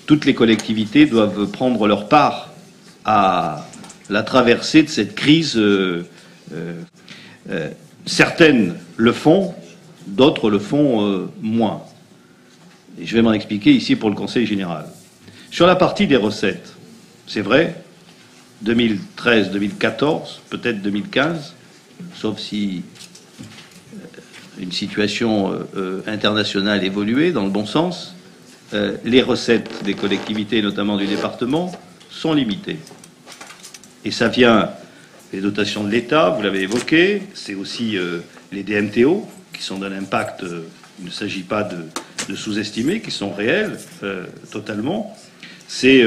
toutes les collectivités doivent prendre leur part à la traversée de cette crise. Certaines le font, d'autres le font moins. Et je vais m'en expliquer ici pour le Conseil général. Sur la partie des recettes, c'est vrai, 2013, 2014, peut-être 2015, sauf si une situation internationale évoluait dans le bon sens, les recettes des collectivités, notamment du département, sont limitées. Et ça vient des dotations de l'État, vous l'avez évoqué, c'est aussi les DMTO, qui sont d'un impact, il ne s'agit pas de sous-estimer, qui sont réels totalement. C'est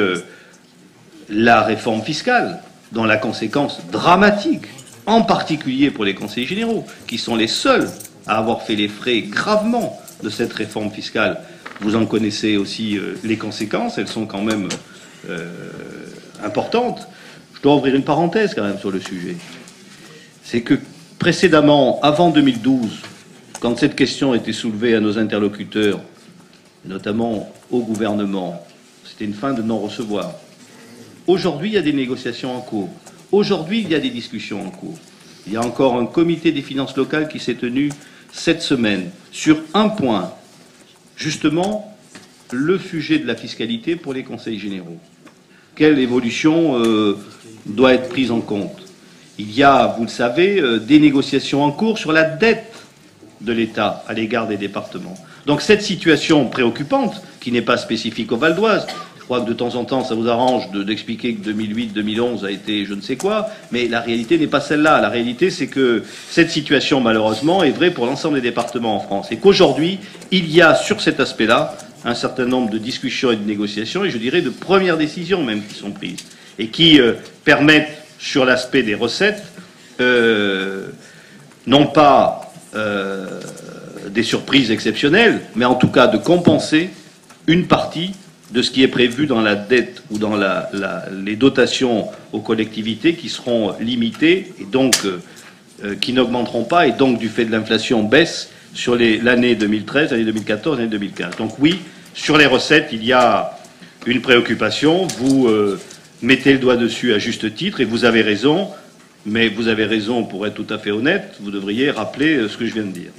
la réforme fiscale, dont la conséquence dramatique, en particulier pour les conseillers généraux, qui sont les seuls à avoir fait les frais gravement de cette réforme fiscale. Vous en connaissez aussi les conséquences, elles sont quand même importantes. Je dois ouvrir une parenthèse quand même sur le sujet. C'est que précédemment, avant 2012, quand cette question était soulevée à nos interlocuteurs, notamment au gouvernement, c'était une fin de non-recevoir. Aujourd'hui, il y a des négociations en cours. Aujourd'hui, il y a des discussions en cours. Il y a encore un comité des finances locales qui s'est tenu cette semaine sur un point, justement, le sujet de la fiscalité pour les conseils généraux. Quelle évolution doit être prise en compte? Il y a, vous le savez, des négociations en cours sur la dette de l'État à l'égard des départements. Donc cette situation préoccupante, qui n'est pas spécifique au Val d'Oise, je crois que de temps en temps ça vous arrange d'expliquer que 2008-2011 a été je ne sais quoi, mais la réalité n'est pas celle-là. La réalité, c'est que cette situation, malheureusement, est vraie pour l'ensemble des départements en France. Et qu'aujourd'hui, il y a sur cet aspect-là un certain nombre de discussions et de négociations, et je dirais de premières décisions même qui sont prises, et qui permettent, sur l'aspect des recettes, non pas des surprises exceptionnelles, mais en tout cas de compenser une partie de ce qui est prévu dans la dette ou dans les dotations aux collectivités qui seront limitées et donc qui n'augmenteront pas et donc du fait de l'inflation baissent sur l'année 2013, l'année 2014, l'année 2015. Donc oui, sur les recettes, il y a une préoccupation. Vous mettez le doigt dessus à juste titre et vous avez raison, mais vous avez raison pour être tout à fait honnête, vous devriez rappeler ce que je viens de dire.